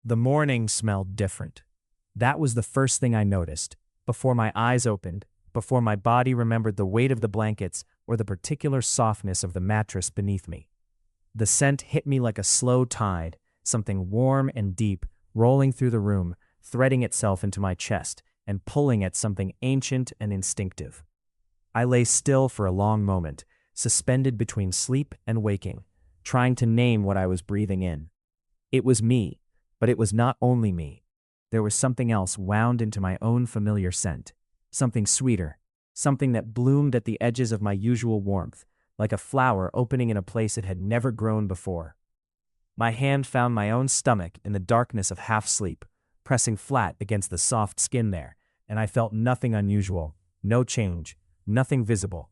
The morning smelled different. That was the first thing I noticed, before my eyes opened, before my body remembered the weight of the blankets or the particular softness of the mattress beneath me. The scent hit me like a slow tide, something warm and deep, rolling through the room, threading itself into my chest, and pulling at something ancient and instinctive. I lay still for a long moment, suspended between sleep and waking, trying to name what I was breathing in. It was me, but it was not only me. There was something else wound into my own familiar scent, something sweeter, something that bloomed at the edges of my usual warmth, like a flower opening in a place it had never grown before. My hand found my own stomach in the darkness of half-sleep, pressing flat against the soft skin there, and I felt nothing unusual, no change, nothing visible.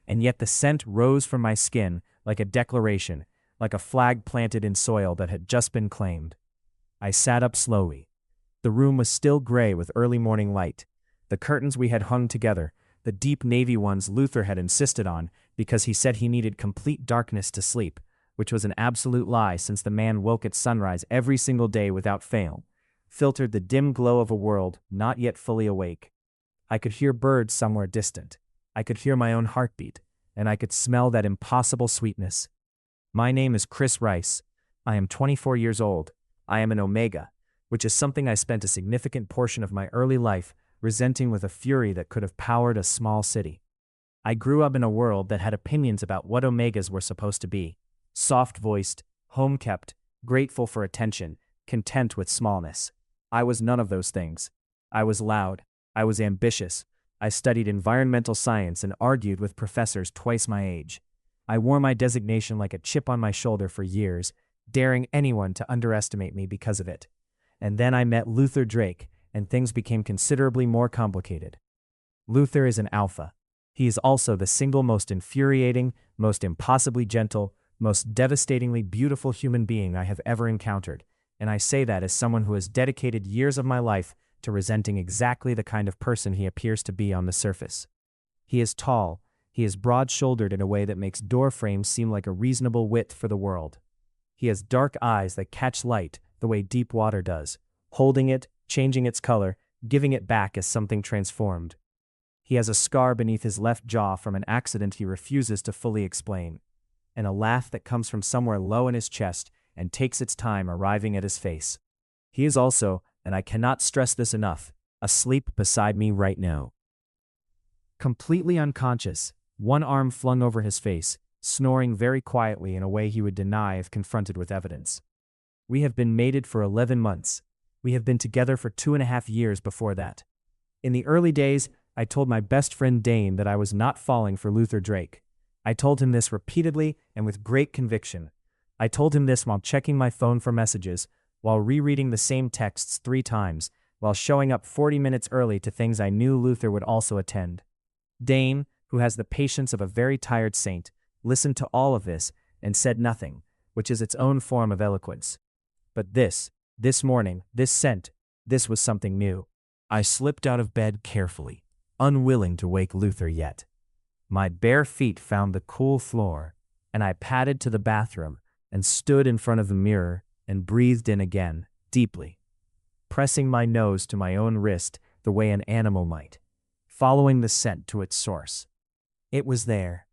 And yet the scent rose from my skin like a declaration, like a flag planted in soil that had just been claimed. I sat up slowly. The room was still gray with early morning light. The curtains we had hung together, the deep navy ones Luther had insisted on because he said he needed complete darkness to sleep, which was an absolute lie since the man woke at sunrise every single day without fail, filtered the dim glow of a world not yet fully awake. I could hear birds somewhere distant. I could hear my own heartbeat, and I could smell that impossible sweetness. My name is Chris Rice. I am 24 years old. I am an Omega, which is something I spent a significant portion of my early life resenting with a fury that could have powered a small city. I grew up in a world that had opinions about what Omegas were supposed to be: soft-voiced, home-kept, grateful for attention, content with smallness. I was none of those things. I was loud. I was ambitious. I studied environmental science and argued with professors twice my age. I wore my designation like a chip on my shoulder for years, daring anyone to underestimate me because of it. And then I met Luther Drake, and things became considerably more complicated. Luther is an alpha. He is also the single most infuriating, most impossibly gentle, most devastatingly beautiful human being I have ever encountered, and I say that as someone who has dedicated years of my life to resenting exactly the kind of person he appears to be on the surface. He is tall. He is broad-shouldered in a way that makes door frames seem like a reasonable width for the world. He has dark eyes that catch light the way deep water does, holding it, changing its color, giving it back as something transformed. He has a scar beneath his left jaw from an accident he refuses to fully explain, and a laugh that comes from somewhere low in his chest and takes its time arriving at his face. He is also, and I cannot stress this enough, asleep beside me right now. Completely unconscious, one arm flung over his face, snoring very quietly in a way he would deny if confronted with evidence. We have been mated for 11 months. We have been together for 2.5 years before that. In the early days, I told my best friend Dane that I was not falling for Luther Drake. I told him this repeatedly and with great conviction. I told him this while checking my phone for messages, while rereading the same texts 3 times, while showing up 40 minutes early to things I knew Luther would also attend. Dane, who has the patience of a very tired saint, listened to all of this and said nothing, which is its own form of eloquence. But this morning, this scent, this was something new. I slipped out of bed carefully, unwilling to wake Luther yet. My bare feet found the cool floor, and I padded to the bathroom and stood in front of the mirror and breathed in again, deeply, pressing my nose to my own wrist the way an animal might, following the scent to its source. It was there,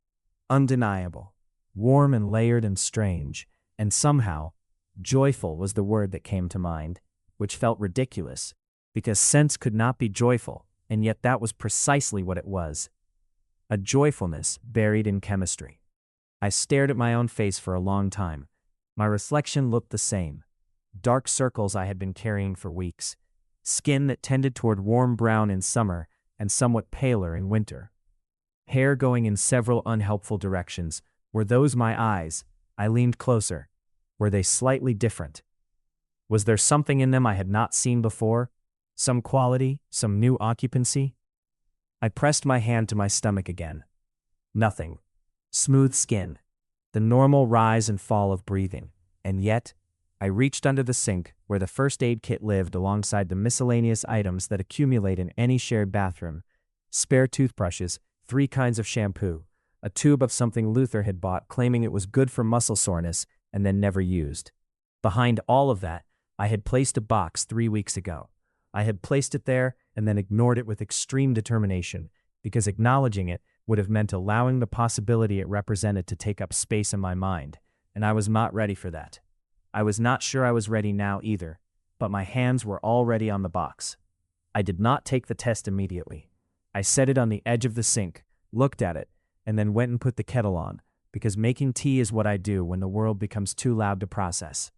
undeniable, warm and layered and strange, and somehow, joyful was the word that came to mind, which felt ridiculous, because scents could not be joyful, and yet that was precisely what it was. A joyfulness buried in chemistry. I stared at my own face for a long time. My reflection looked the same. Dark circles I had been carrying for weeks. Skin that tended toward warm brown in summer and somewhat paler in winter. Hair going in several unhelpful directions. Were those my eyes? I leaned closer. Were they slightly different? Was there something in them I had not seen before? Some quality, some new occupancy? I pressed my hand to my stomach again. Nothing. Smooth skin. The normal rise and fall of breathing. And yet, I reached under the sink where the first aid kit lived alongside the miscellaneous items that accumulate in any shared bathroom. Spare toothbrushes, 3 kinds of shampoo, a tube of something Luther had bought claiming it was good for muscle soreness and then never used. Behind all of that, I had placed a box 3 weeks ago. I had placed it there and then ignored it with extreme determination, because acknowledging it would have meant allowing the possibility it represented to take up space in my mind, and I was not ready for that. I was not sure I was ready now either, but my hands were already on the box. I did not take the test immediately. I set it on the edge of the sink, looked at it, and then went and put the kettle on, because making tea is what I do when the world becomes too loud to process.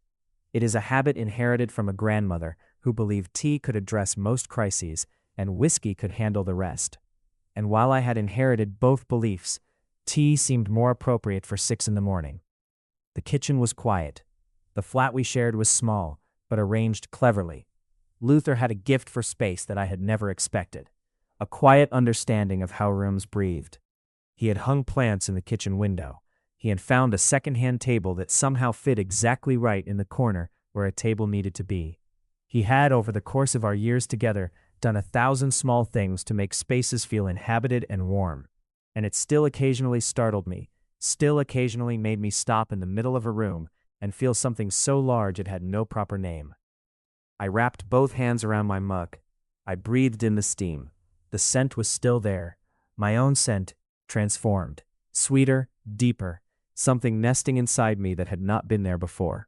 It is a habit inherited from a grandmother who believed tea could address most crises and whiskey could handle the rest. And while I had inherited both beliefs, tea seemed more appropriate for 6 in the morning. The kitchen was quiet. The flat we shared was small, but arranged cleverly. Luther had a gift for space that I had never expected, a quiet understanding of how rooms breathed. He had hung plants in the kitchen window. He had found a second-hand table that somehow fit exactly right in the corner where a table needed to be. He had, over the course of our years together, done 1,000 small things to make spaces feel inhabited and warm. And it still occasionally startled me, still occasionally made me stop in the middle of a room and feel something so large it had no proper name. I wrapped both hands around my mug. I breathed in the steam. The scent was still there. My own scent, transformed. Sweeter, deeper. Something nesting inside me that had not been there before.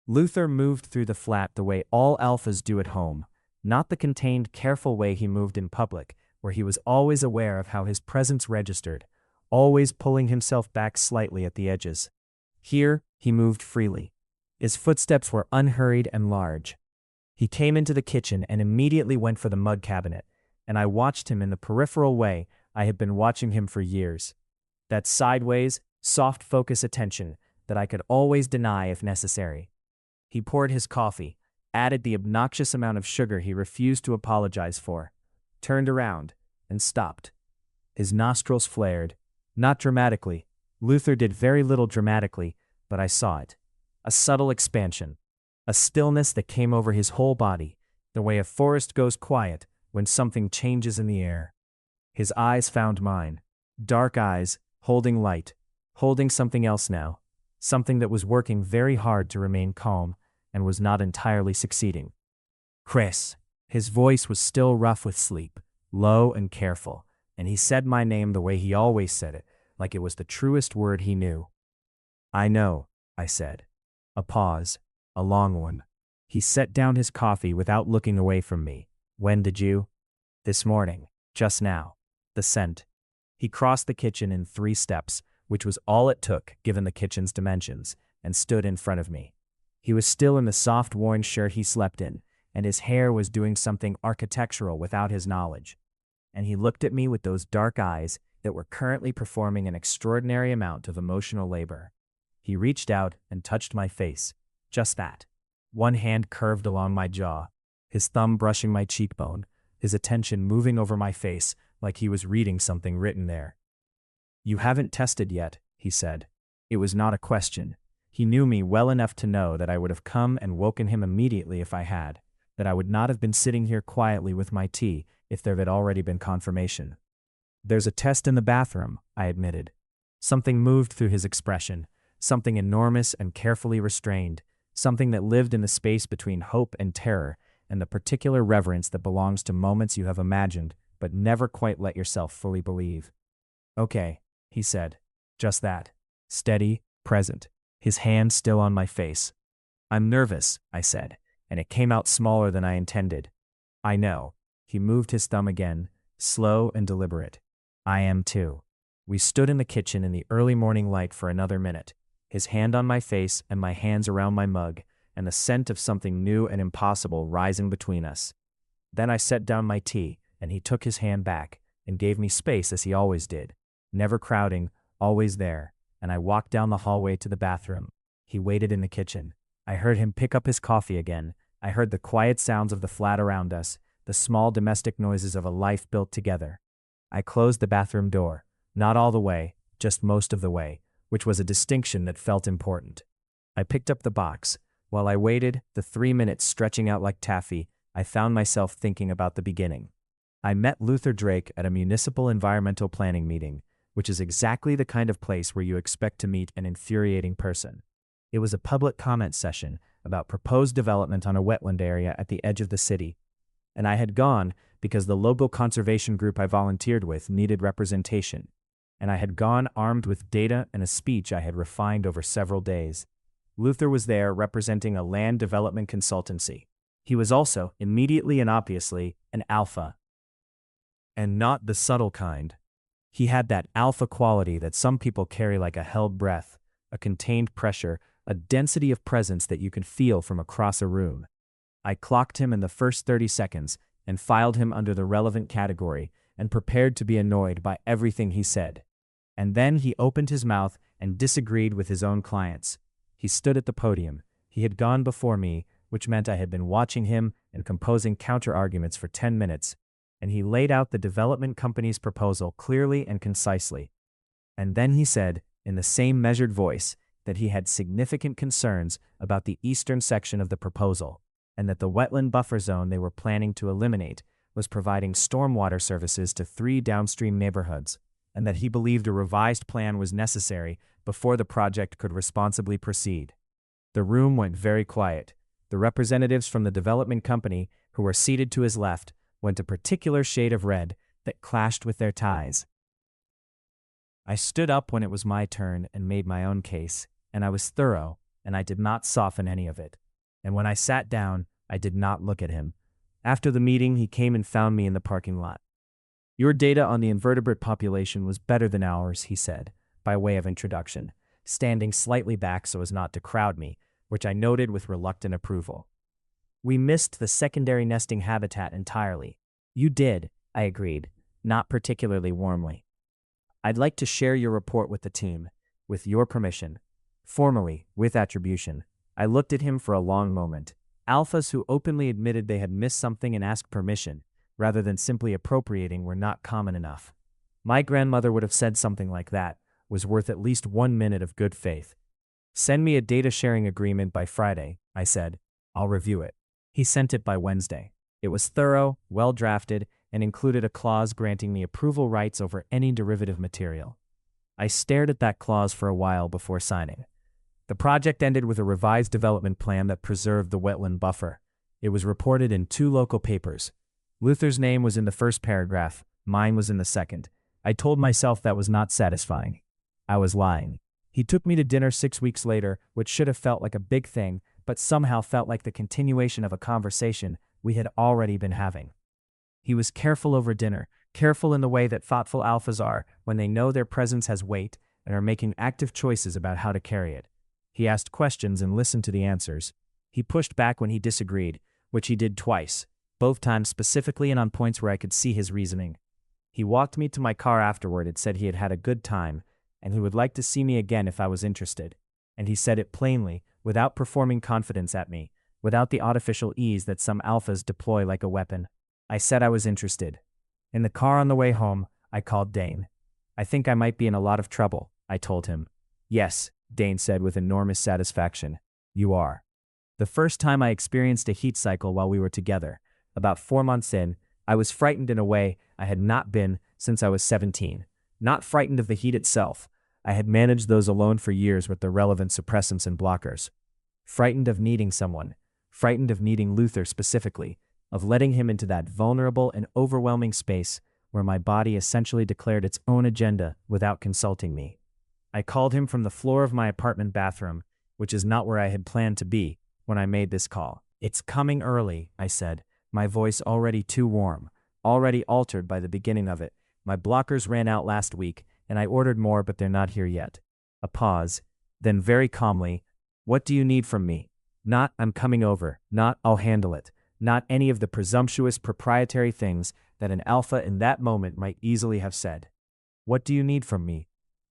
Luther moved through the flat the way all alphas do at home, not the contained, careful way he moved in public, where he was always aware of how his presence registered, always pulling himself back slightly at the edges. Here, he moved freely. His footsteps were unhurried and large. He came into the kitchen and immediately went for the mug cabinet, and I watched him in the peripheral way I had been watching him for years. That sideways, soft focus attention that I could always deny if necessary. He poured his coffee, added the obnoxious amount of sugar he refused to apologize for, turned around, and stopped. His nostrils flared. Not dramatically. Luther did very little dramatically, but I saw it. A subtle expansion. A stillness that came over his whole body, the way a forest goes quiet when something changes in the air. His eyes found mine. Dark eyes, holding light, holding something else now. Something that was working very hard to remain calm and was not entirely succeeding. Chris. His voice was still rough with sleep, low and careful, and he said my name the way he always said it, like it was the truest word he knew. I know, I said. A pause, a long one. He set down his coffee without looking away from me. When did you? This morning, just now. The scent. He crossed the kitchen in 3 steps, which was all it took given the kitchen's dimensions, and stood in front of me. He was still in the soft worn shirt he slept in, and his hair was doing something architectural without his knowledge. And he looked at me with those dark eyes that were currently performing an extraordinary amount of emotional labor. He reached out and touched my face. Just that. One hand curved along my jaw, his thumb brushing my cheekbone, his attention moving over my face like he was reading something written there. You haven't tested yet, he said. It was not a question. He knew me well enough to know that I would have come and woken him immediately if I had, that I would not have been sitting here quietly with my tea if there had already been confirmation. There's a test in the bathroom, I admitted. Something moved through his expression, something enormous and carefully restrained, something that lived in the space between hope and terror and the particular reverence that belongs to moments you have imagined but never quite let yourself fully believe. Okay, he said. Just that. Steady, present, his hand still on my face. I'm nervous, I said, and it came out smaller than I intended. I know. He moved his thumb again, slow and deliberate. I am too. We stood in the kitchen in the early morning light for another minute, his hand on my face and my hands around my mug, and the scent of something new and impossible rising between us. Then I set down my tea, and he took his hand back and gave me space as he always did, never crowding, always there, and I walked down the hallway to the bathroom. He waited in the kitchen. I heard him pick up his coffee again. I heard the quiet sounds of the flat around us, the small domestic noises of a life built together. I closed the bathroom door, not all the way, just most of the way, which was a distinction that felt important. I picked up the box. While I waited, the 3 minutes stretching out like taffy, I found myself thinking about the beginning. I met Luther Drake at a municipal environmental planning meeting, which is exactly the kind of place where you expect to meet an infuriating person. It was a public comment session about proposed development on a wetland area at the edge of the city. And I had gone because the local conservation group I volunteered with needed representation. And I had gone armed with data and a speech I had refined over several days. Luther was there representing a land development consultancy. He was also, immediately and obviously, an alpha. And not the subtle kind. He had that alpha quality that some people carry like a held breath, a contained pressure, a density of presence that you can feel from across a room. I clocked him in the first 30 seconds and filed him under the relevant category and prepared to be annoyed by everything he said. And then he opened his mouth and disagreed with his own clients. He stood at the podium. He had gone before me, which meant I had been watching him and composing counter-arguments for 10 minutes, and he laid out the development company's proposal clearly and concisely. And then he said, in the same measured voice, that he had significant concerns about the eastern section of the proposal, and that the wetland buffer zone they were planning to eliminate was providing stormwater services to 3 downstream neighborhoods, and that he believed a revised plan was necessary before the project could responsibly proceed. The room went very quiet. The representatives from the development company, who were seated to his left, went a particular shade of red that clashed with their ties. I stood up when it was my turn and made my own case, and I was thorough, and I did not soften any of it. And when I sat down, I did not look at him. After the meeting, he came and found me in the parking lot. "Your data on the invertebrate population was better than ours," he said, by way of introduction, standing slightly back so as not to crowd me, which I noted with reluctant approval. "We missed the secondary nesting habitat entirely." "You did," I agreed, not particularly warmly. "I'd like to share your report with the team, with your permission." Formally, with attribution. I looked at him for a long moment. Alphas who openly admitted they had missed something and asked permission, rather than simply appropriating, were not common enough. My grandmother would have said something like that was worth at least 1 minute of good faith. "Send me a data sharing agreement by Friday," I said. "I'll review it." He sent it by Wednesday. It was thorough, well drafted, and included a clause granting me approval rights over any derivative material. I stared at that clause for a while before signing. The project ended with a revised development plan that preserved the wetland buffer. It was reported in 2 local papers. Luther's name was in the first paragraph, mine was in the second. I told myself that was not satisfying. I was lying. He took me to dinner 6 weeks later, which should have felt like a big thing, but somehow felt like the continuation of a conversation we had already been having. He was careful over dinner, careful in the way that thoughtful alphas are when they know their presence has weight and are making active choices about how to carry it. He asked questions and listened to the answers. He pushed back when he disagreed, which he did twice, both times specifically and on points where I could see his reasoning. He walked me to my car afterward and said he had had a good time, and he would like to see me again if I was interested. And he said it plainly, without performing confidence at me, without the artificial ease that some alphas deploy like a weapon. I said I was interested. In the car on the way home, I called Dane. "I think I might be in a lot of trouble," I told him. "Yes," Dane said with enormous satisfaction. "You are." The first time I experienced a heat cycle while we were together, about 4 months in, I was frightened in a way I had not been since I was 17. Not frightened of the heat itself. I had managed those alone for years with the relevant suppressants and blockers. Frightened of needing someone. Frightened of needing Luther specifically, of letting him into that vulnerable and overwhelming space where my body essentially declared its own agenda without consulting me. I called him from the floor of my apartment bathroom, which is not where I had planned to be when I made this call. "It's coming early," I said, my voice already too warm, already altered by the beginning of it. "My blockers ran out last week, and I ordered more, but they're not here yet." A pause, then very calmly, "What do you need from me?" Not "I'm coming over," not "I'll handle it," not any of the presumptuous proprietary things that an alpha in that moment might easily have said. "What do you need from me?"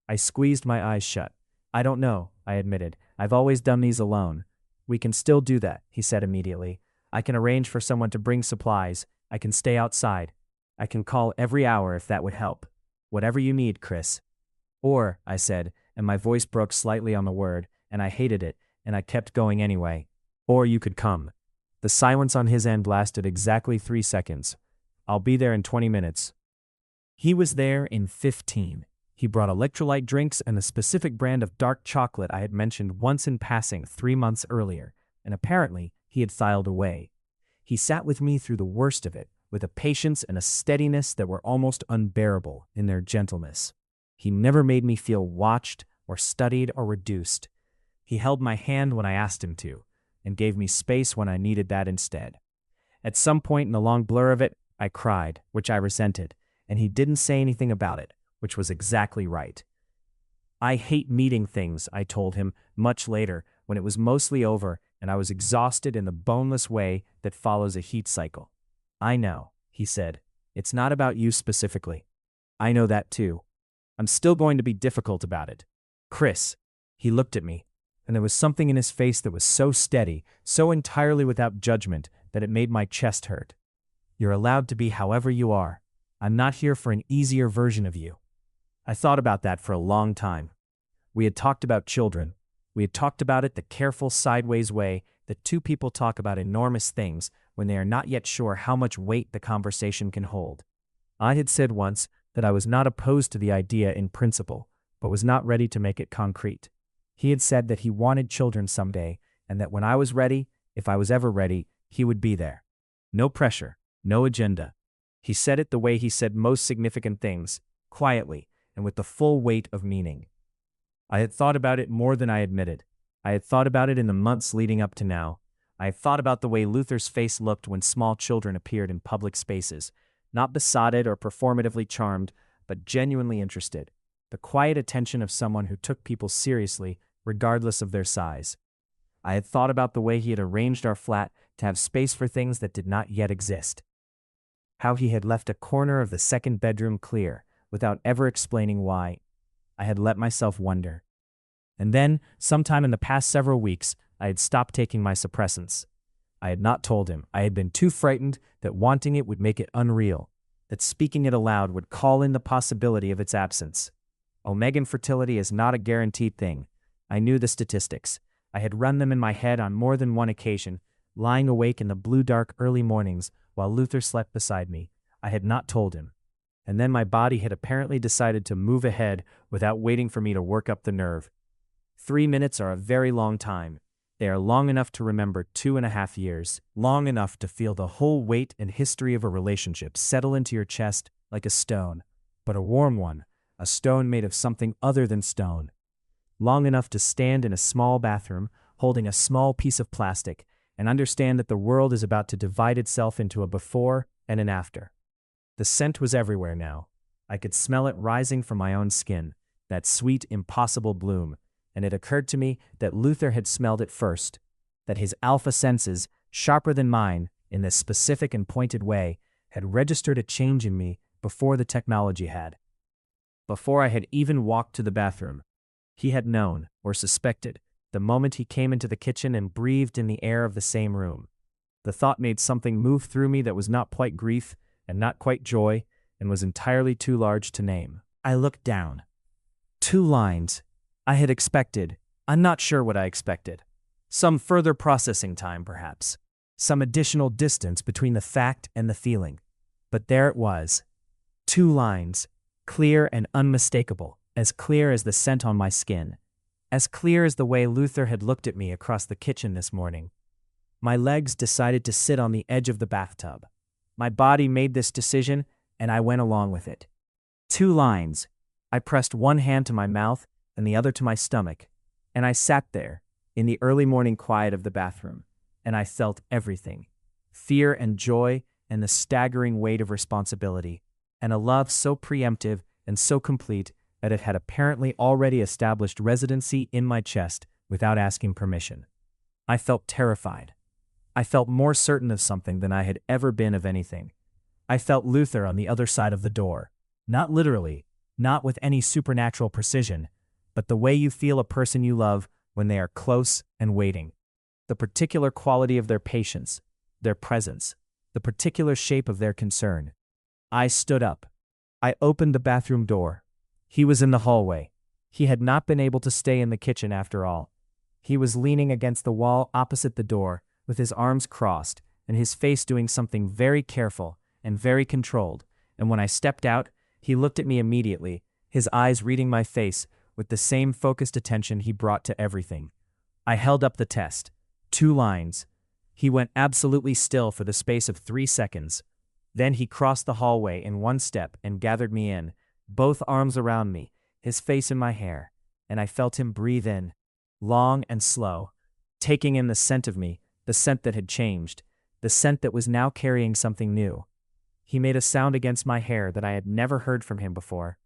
I squeezed my eyes shut. "I don't know," I admitted. "I've always done these alone." "We can still do that," he said immediately. "I can arrange for someone to bring supplies. I can stay outside. I can call every hour if that would help. Whatever you need, Chris." "Or," I said, and my voice broke slightly on the word, and I hated it, and I kept going anyway. "Or you could come." The silence on his end lasted exactly 3 seconds. "I'll be there in 20 minutes. He was there in 15. He brought electrolyte drinks and a specific brand of dark chocolate I had mentioned once in passing 3 months earlier, and apparently he had filed away. He sat with me through the worst of it, with a patience and a steadiness that were almost unbearable in their gentleness. He never made me feel watched or studied or reduced. He held my hand when I asked him to, and gave me space when I needed that instead. At some point in the long blur of it, I cried, which I resented, and he didn't say anything about it, which was exactly right. I hate meeting things, I told him much later, when it was mostly over and I was exhausted in the boneless way that follows a heat cycle. I know, he said. It's not about you specifically. I know that too. I'm still going to be difficult about it. Chris. He looked at me, and there was something in his face that was so steady, so entirely without judgment, that it made my chest hurt. You're allowed to be however you are. I'm not here for an easier version of you. I thought about that for a long time. We had talked about children. We had talked about it the careful sideways way that two people talk about enormous things when they are not yet sure how much weight the conversation can hold. I had said once that I was not opposed to the idea in principle, but was not ready to make it concrete. He had said that he wanted children someday, and that when I was ready, if I was ever ready, he would be there. No pressure, no agenda. He said it the way he said most significant things, quietly, and with the full weight of meaning. I had thought about it more than I admitted. I had thought about it in the months leading up to now. I had thought about the way Luther's face looked when small children appeared in public spaces, not besotted or performatively charmed, but genuinely interested. The quiet attention of someone who took people seriously, regardless of their size. I had thought about the way he had arranged our flat to have space for things that did not yet exist. How he had left a corner of the second bedroom clear, without ever explaining why. I had let myself wonder. And then, sometime in the past several weeks, I had stopped taking my suppressants. I had not told him. I had been too frightened that wanting it would make it unreal, that speaking it aloud would call in the possibility of its absence. Omegan fertility is not a guaranteed thing. I knew the statistics. I had run them in my head on more than one occasion, lying awake in the blue-dark early mornings while Luther slept beside me. I had not told him. And then my body had apparently decided to move ahead without waiting for me to work up the nerve. 3 minutes are a very long time. They are long enough to remember 2.5 years, long enough to feel the whole weight and history of a relationship settle into your chest like a stone, but a warm one, a stone made of something other than stone. Long enough to stand in a small bathroom, holding a small piece of plastic, and understand that the world is about to divide itself into a before and an after. The scent was everywhere now. I could smell it rising from my own skin, that sweet, impossible bloom, and it occurred to me that Luther had smelled it first, that his alpha senses, sharper than mine, in this specific and pointed way, had registered a change in me before the technology had. Before I had even walked to the bathroom, he had known, or suspected, the moment he came into the kitchen and breathed in the air of the same room. The thought made something move through me that was not quite grief, and not quite joy, and was entirely too large to name. I looked down. 2 lines. I had expected. I'm not sure what I expected. Some further processing time, perhaps. Some additional distance between the fact and the feeling. But there it was. 2 lines. Clear and unmistakable. As clear as the scent on my skin. As clear as the way Luther had looked at me across the kitchen this morning. My legs decided to sit on the edge of the bathtub. My body made this decision, and I went along with it. 2 lines. I pressed one hand to my mouth and the other to my stomach, and I sat there, in the early morning quiet of the bathroom, and I felt everything. Fear and joy and the staggering weight of responsibility, and a love so preemptive and so complete that it had apparently already established residency in my chest without asking permission. I felt terrified. I felt more certain of something than I had ever been of anything. I felt Luther on the other side of the door. Not literally, not with any supernatural precision, but the way you feel a person you love when they are close and waiting. The particular quality of their patience, their presence, the particular shape of their concern. I stood up. I opened the bathroom door. He was in the hallway. He had not been able to stay in the kitchen after all. He was leaning against the wall opposite the door, with his arms crossed, and his face doing something very careful and very controlled, and when I stepped out, he looked at me immediately, his eyes reading my face with the same focused attention he brought to everything. I held up the test. 2 lines. He went absolutely still for the space of 3 seconds. Then he crossed the hallway in one step and gathered me in, both arms around me, his face in my hair, and I felt him breathe in, long and slow, taking in the scent of me, the scent that had changed, the scent that was now carrying something new. He made a sound against my hair that I had never heard from him before,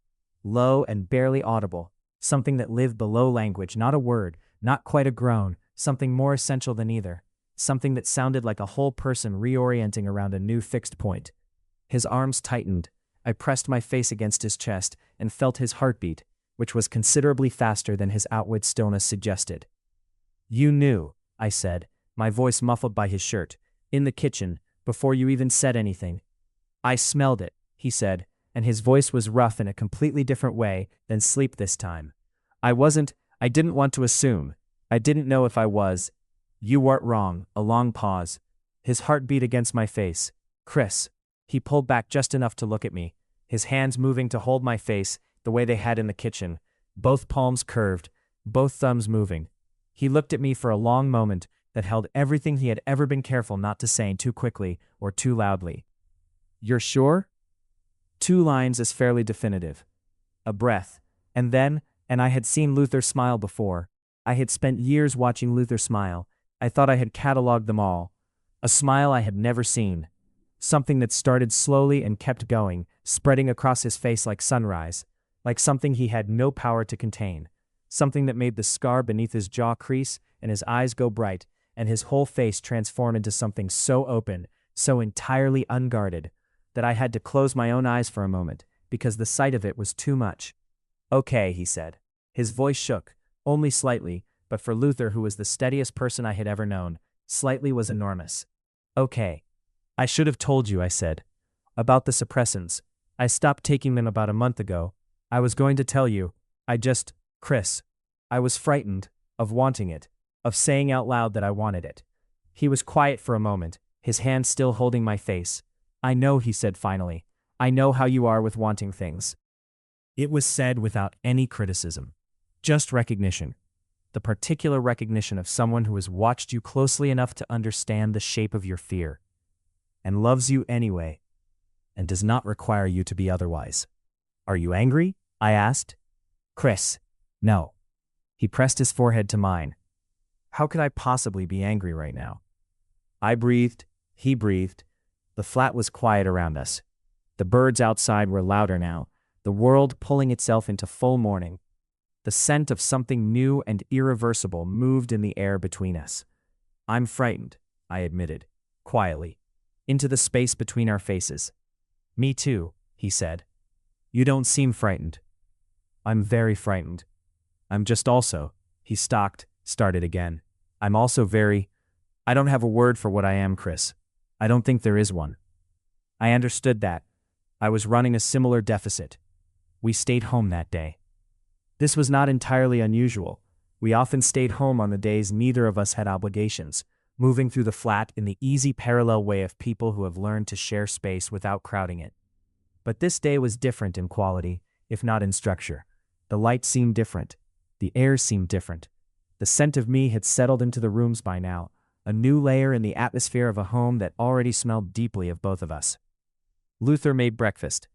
low and barely audible, something that lived below language, not a word, not quite a groan, something more essential than either, something that sounded like a whole person reorienting around a new fixed point. His arms tightened. I pressed my face against his chest and felt his heartbeat, which was considerably faster than his outward stillness suggested. "You knew," I said, my voice muffled by his shirt, "in the kitchen, before you even said anything." "I smelled it," he said, and his voice was rough in a completely different way than sleep this time. I didn't want to assume. I didn't know if I was. "You weren't wrong." A long pause. His heart beat against my face. "Chris." He pulled back just enough to look at me, his hands moving to hold my face the way they had in the kitchen, both palms curved, both thumbs moving. He looked at me for a long moment that held everything he had ever been careful not to say too quickly or too loudly. "You're sure?" 2 lines is fairly definitive. A breath, and I had seen Luther smile before. I had spent years watching Luther smile. I thought I had cataloged them all. A smile I had never seen. Something that started slowly and kept going, spreading across his face like sunrise, like something he had no power to contain. Something that made the scar beneath his jaw crease and his eyes go bright, and his whole face transform into something so open, so entirely unguarded, that I had to close my own eyes for a moment, because the sight of it was too much. "Okay," he said. His voice shook, only slightly, but for Luther, who was the steadiest person I had ever known, slightly was enormous. "Okay. I should have told you," I said. "About the suppressants. I stopped taking them about a month ago. I was going to tell you. Chris. I was frightened of wanting it, of saying out loud that I wanted it." He was quiet for a moment, his hand still holding my face. "I know," he said finally. "I know how you are with wanting things." It was said without any criticism. Just recognition. The particular recognition of someone who has watched you closely enough to understand the shape of your fear, and loves you anyway, and does not require you to be otherwise. "Are you angry?" I asked. "Chris, no." He pressed his forehead to mine. "How could I possibly be angry right now?" I breathed, he breathed. The flat was quiet around us. The birds outside were louder now, the world pulling itself into full morning. The scent of something new and irreversible moved in the air between us. "I'm frightened," I admitted, quietly, into the space between our faces. "Me too," he said. "You don't seem frightened." "I'm very frightened. I'm just also," he started again. "I'm also I don't have a word for what I am, Chris. I don't think there is one." I understood that. I was running a similar deficit. We stayed home that day. This was not entirely unusual. We often stayed home on the days neither of us had obligations, moving through the flat in the easy parallel way of people who have learned to share space without crowding it. But this day was different in quality, if not in structure. The light seemed different. The air seemed different. The scent of me had settled into the rooms by now, a new layer in the atmosphere of a home that already smelled deeply of both of us. Luther made breakfast.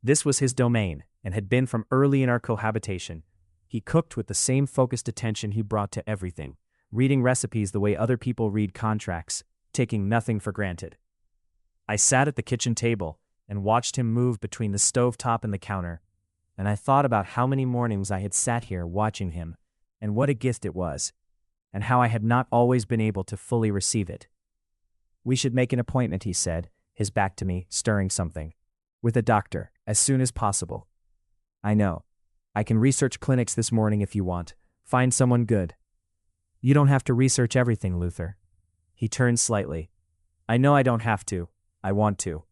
This was his domain, and had been from early in our cohabitation. He cooked with the same focused attention he brought to everything, reading recipes the way other people read contracts, taking nothing for granted. I sat at the kitchen table and watched him move between the stovetop and the counter, and I thought about how many mornings I had sat here watching him, and what a gift it was, and how I had not always been able to fully receive it. "We should make an appointment," he said, his back to me, stirring something. "With a doctor, as soon as possible." "I know. I can research clinics this morning if you want. Find someone good." "You don't have to research everything, Luther." He turned slightly. "I know I don't have to. I want to."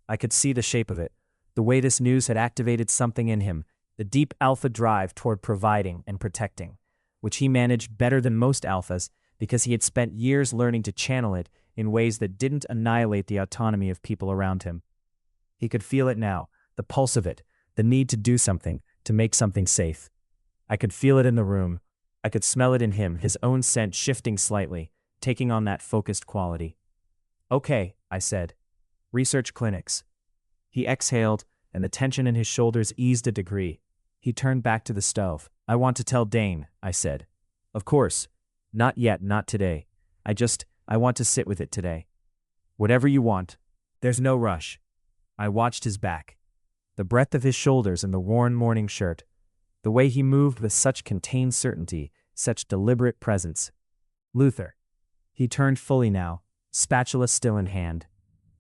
I could see the shape of it, the way this news had activated something in him, the deep alpha drive toward providing and protecting, which he managed better than most alphas because he had spent years learning to channel it in ways that didn't annihilate the autonomy of people around him. He could feel it now, the pulse of it, the need to do something, to make something safe. I could feel it in the room. I could smell it in him, his own scent shifting slightly, taking on that focused quality. Okay, I said. Research clinics. He exhaled, and the tension in his shoulders eased a degree. He turned back to the stove. I want to tell Dane, I said. Of course. Not yet, not today. I want to sit with it today. Whatever you want. There's no rush. I watched his back. The breadth of his shoulders and the worn morning shirt. The way he moved with such contained certainty, such deliberate presence. Luther. He turned fully now, spatula still in hand.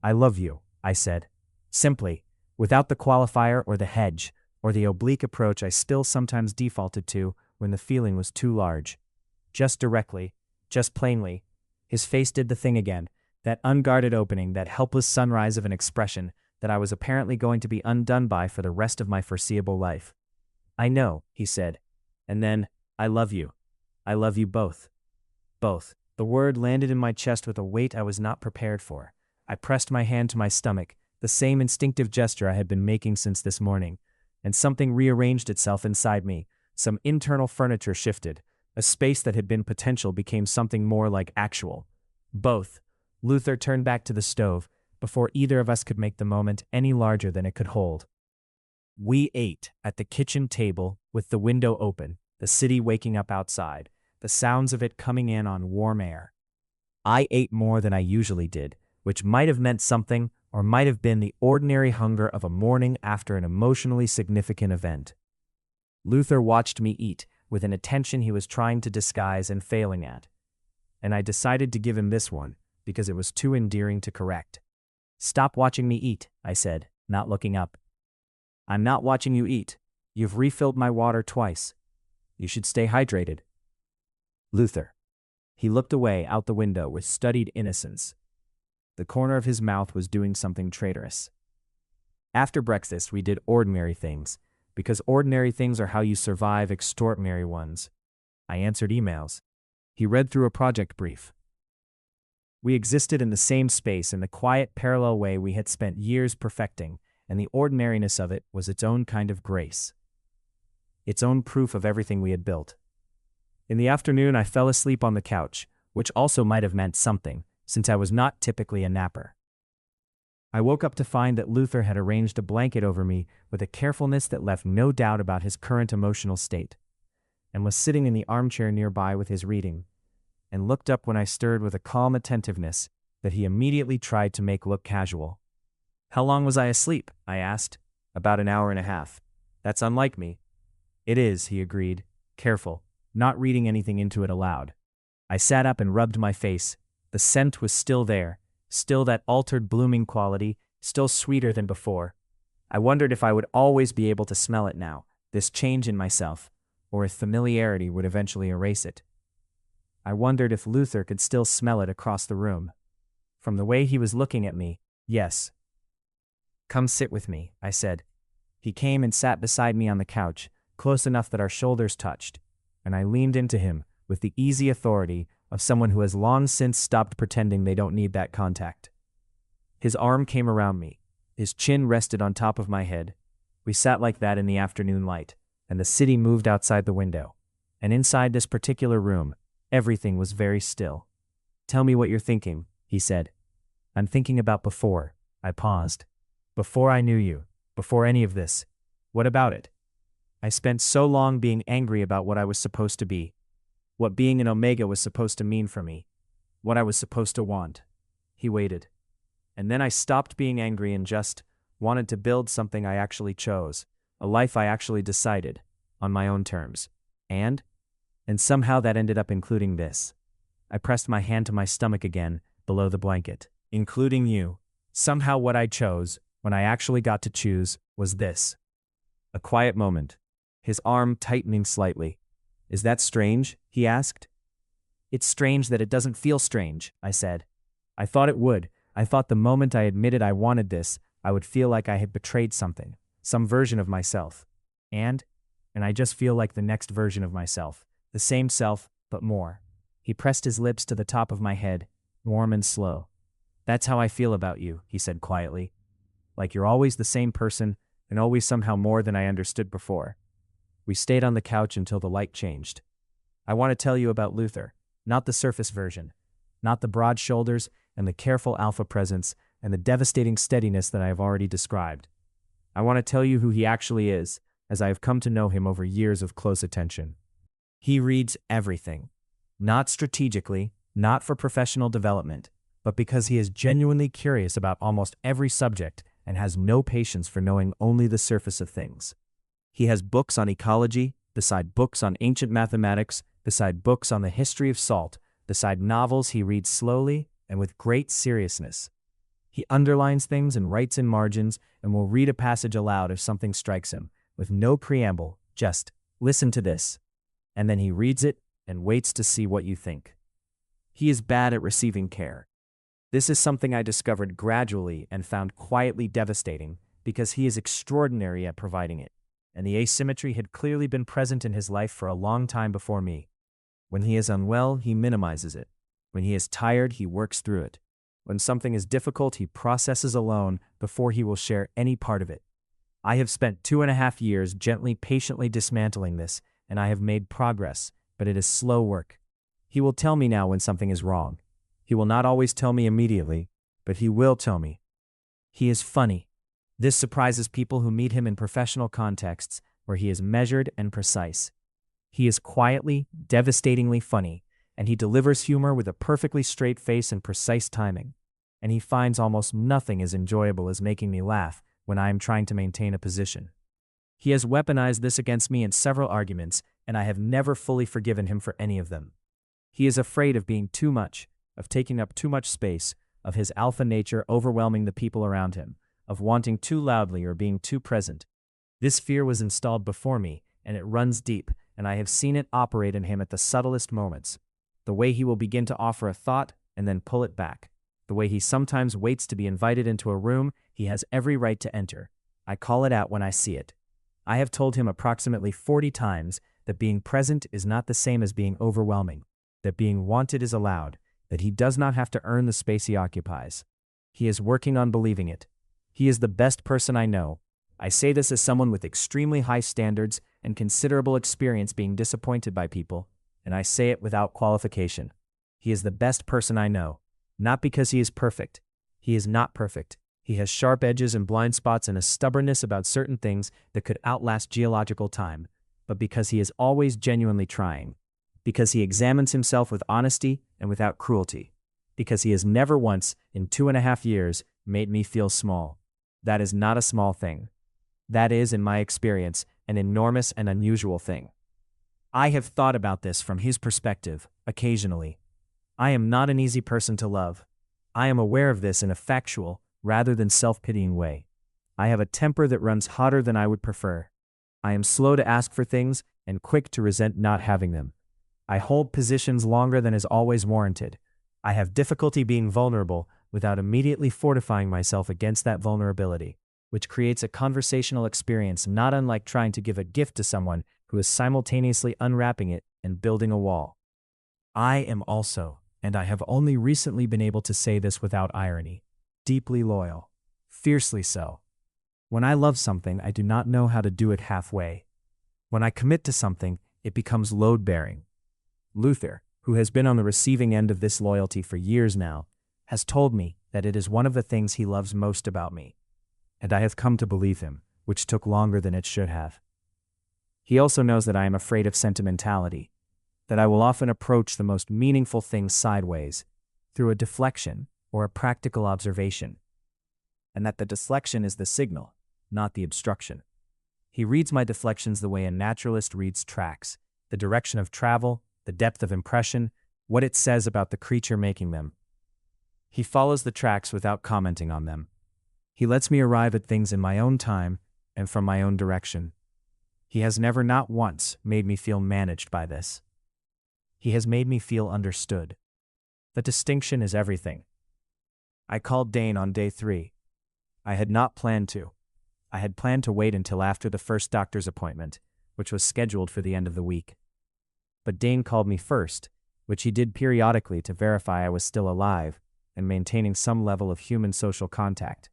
I love you, I said. Simply, without the qualifier or the hedge, or the oblique approach I still sometimes defaulted to when the feeling was too large. Just directly, just plainly. His face did the thing again, that unguarded opening, that helpless sunrise of an expression that I was apparently going to be undone by for the rest of my foreseeable life. I know, he said. And then, I love you. I love you both. Both. The word landed in my chest with a weight I was not prepared for. I pressed my hand to my stomach, the same instinctive gesture I had been making since this morning, and something rearranged itself inside me. Some internal furniture shifted. A space that had been potential became something more like actual. Both. Luther turned back to the stove, before either of us could make the moment any larger than it could hold. We ate at the kitchen table with the window open, the city waking up outside, the sounds of it coming in on warm air. I ate more than I usually did, which might have meant something or might have been the ordinary hunger of a morning after an emotionally significant event. Luther watched me eat with an attention he was trying to disguise and failing at, and I decided to give him this one because it was too endearing to correct. Stop watching me eat, I said, not looking up. I'm not watching you eat. You've refilled my water twice. You should stay hydrated. Luther. He looked away out the window with studied innocence. The corner of his mouth was doing something traitorous. After breakfast, we did ordinary things, because ordinary things are how you survive extraordinary ones. I answered emails. He read through a project brief. We existed in the same space in the quiet, parallel way we had spent years perfecting, and the ordinariness of it was its own kind of grace. Its own proof of everything we had built. In the afternoon, I fell asleep on the couch, which also might have meant something, since I was not typically a napper. I woke up to find that Luther had arranged a blanket over me with a carefulness that left no doubt about his current emotional state, and was sitting in the armchair nearby with his reading, and looked up when I stirred with a calm attentiveness that he immediately tried to make look casual. How long was I asleep? I asked. About an hour and a half. That's unlike me. It is, he agreed, careful, not reading anything into it aloud. I sat up and rubbed my face. The scent was still there, still that altered blooming quality, still sweeter than before. I wondered if I would always be able to smell it now, this change in myself, or if familiarity would eventually erase it. I wondered if Luther could still smell it across the room. From the way he was looking at me, yes. Come sit with me, I said. He came and sat beside me on the couch, close enough that our shoulders touched, and I leaned into him with the easy authority of someone who has long since stopped pretending they don't need that contact. His arm came around me. His chin rested on top of my head. We sat like that in the afternoon light, and the city moved outside the window. And inside this particular room, everything was very still. Tell me what you're thinking, he said. I'm thinking about before. I paused. Before I knew you. Before any of this. What about it? I spent so long being angry about what I was supposed to be. What being an Omega was supposed to mean for me. What I was supposed to want. He waited. And then I stopped being angry and just wanted to build something I actually chose. A life I actually decided. On my own terms. And somehow that ended up including this. I pressed my hand to my stomach again, below the blanket. Including you. Somehow what I chose, when I actually got to choose, was this. A quiet moment. His arm tightening slightly. Is that strange? He asked. It's strange that it doesn't feel strange, I said. I thought it would. I thought the moment I admitted I wanted this, I would feel like I had betrayed something, some version of myself. And I just feel like the next version of myself. The same self, but more. He pressed his lips to the top of my head, warm and slow. That's how I feel about you, he said quietly. Like you're always the same person, and always somehow more than I understood before. We stayed on the couch until the light changed. I want to tell you about Luther, not the surface version, not the broad shoulders and the careful alpha presence and the devastating steadiness that I have already described. I want to tell you who he actually is, as I have come to know him over years of close attention. He reads everything, not strategically, not for professional development, but because he is genuinely curious about almost every subject and has no patience for knowing only the surface of things. He has books on ecology, beside books on ancient mathematics, beside books on the history of salt, beside novels he reads slowly and with great seriousness. He underlines things and writes in margins and will read a passage aloud if something strikes him, with no preamble, just, listen to this. And then he reads it and waits to see what you think. He is bad at receiving care. This is something I discovered gradually and found quietly devastating because he is extraordinary at providing it, and the asymmetry had clearly been present in his life for a long time before me. When he is unwell, he minimizes it. When he is tired, he works through it. When something is difficult, he processes alone before he will share any part of it. I have spent 2.5 years gently, patiently dismantling this, and I have made progress, but it is slow work. He will tell me now when something is wrong. He will not always tell me immediately, but he will tell me. He is funny. This surprises people who meet him in professional contexts where he is measured and precise. He is quietly, devastatingly funny, and he delivers humor with a perfectly straight face and precise timing. And he finds almost nothing as enjoyable as making me laugh when I am trying to maintain a position. He has weaponized this against me in several arguments, and I have never fully forgiven him for any of them. He is afraid of being too much, of taking up too much space, of his alpha nature overwhelming the people around him, of wanting too loudly or being too present. This fear was installed before me, and it runs deep, and I have seen it operate in him at the subtlest moments. The way he will begin to offer a thought and then pull it back. The way he sometimes waits to be invited into a room he has every right to enter. I call it out when I see it. I have told him approximately 40 times that being present is not the same as being overwhelming, that being wanted is allowed, that he does not have to earn the space he occupies. He is working on believing it. He is the best person I know. I say this as someone with extremely high standards and considerable experience being disappointed by people, and I say it without qualification. He is the best person I know, not because he is perfect. He is not perfect. He has sharp edges and blind spots and a stubbornness about certain things that could outlast geological time, but because he is always genuinely trying. Because he examines himself with honesty and without cruelty. Because he has never once, in 2.5 years, made me feel small. That is not a small thing. That is, in my experience, an enormous and unusual thing. I have thought about this from his perspective, occasionally. I am not an easy person to love. I am aware of this in a factual, rather than self-pitying way. I have a temper that runs hotter than I would prefer. I am slow to ask for things and quick to resent not having them. I hold positions longer than is always warranted. I have difficulty being vulnerable without immediately fortifying myself against that vulnerability, which creates a conversational experience not unlike trying to give a gift to someone who is simultaneously unwrapping it and building a wall. I am also, and I have only recently been able to say this without irony, deeply loyal, fiercely so. When I love something, I do not know how to do it halfway. When I commit to something, it becomes load-bearing. Luther, who has been on the receiving end of this loyalty for years now, has told me that it is one of the things he loves most about me. And I have come to believe him, which took longer than it should have. He also knows that I am afraid of sentimentality, that I will often approach the most meaningful things sideways, through a deflection or a practical observation, and that the deflection is the signal, not the obstruction. He reads my deflections the way a naturalist reads tracks, the direction of travel, the depth of impression, what it says about the creature making them. He follows the tracks without commenting on them. He lets me arrive at things in my own time and from my own direction. He has never, not once, made me feel managed by this. He has made me feel understood. The distinction is everything. I called Dane on day 3. I had not planned to. I had planned to wait until after the first doctor's appointment, which was scheduled for the end of the week. But Dane called me first, which he did periodically to verify I was still alive and maintaining some level of human social contact.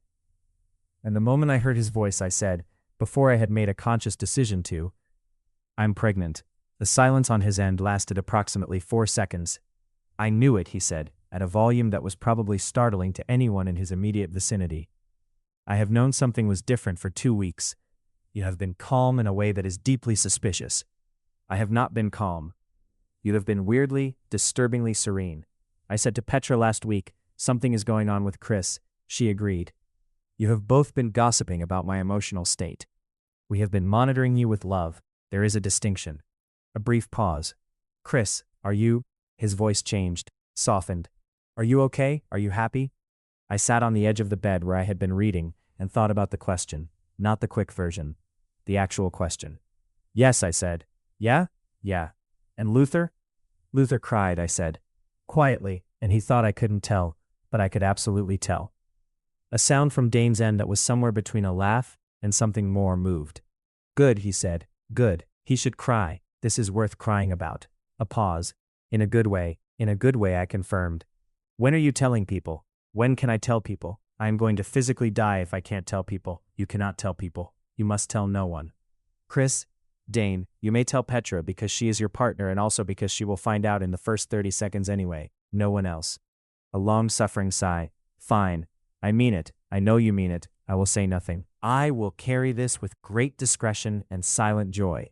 And the moment I heard his voice, I said, before I had made a conscious decision to, "I'm pregnant." The silence on his end lasted approximately 4 seconds. "I knew it," he said. at a volume that was probably startling to anyone in his immediate vicinity. I have known something was different for 2 weeks. You have been calm in a way that is deeply suspicious. I have not been calm. You have been weirdly, disturbingly serene. I said to Petra last week, something is going on with Chris. She agreed. You have both been gossiping about my emotional state. We have been monitoring you with love. There is a distinction. A brief pause. Chris, are you? His voice changed, softened. Are you okay? Are you happy? I sat on the edge of the bed where I had been reading and thought about the question, not the quick version. The actual question. Yes, I said. Yeah? Yeah. And Luther? Luther cried, I said. Quietly, and he thought I couldn't tell, but I could absolutely tell. A sound from Dane's end that was somewhere between a laugh and something more moved. Good, he said. Good. He should cry. This is worth crying about. A pause. In a good way, I confirmed. When are you telling people? When can I tell people? I am going to physically die if I can't tell people. You cannot tell people. You must tell no one. Chris, Dane, you may tell Petra because she is your partner and also because she will find out in the first 30 seconds anyway. No one else. A long-suffering sigh. Fine. I mean it. I know you mean it. I will say nothing. I will carry this with great discretion and silent joy.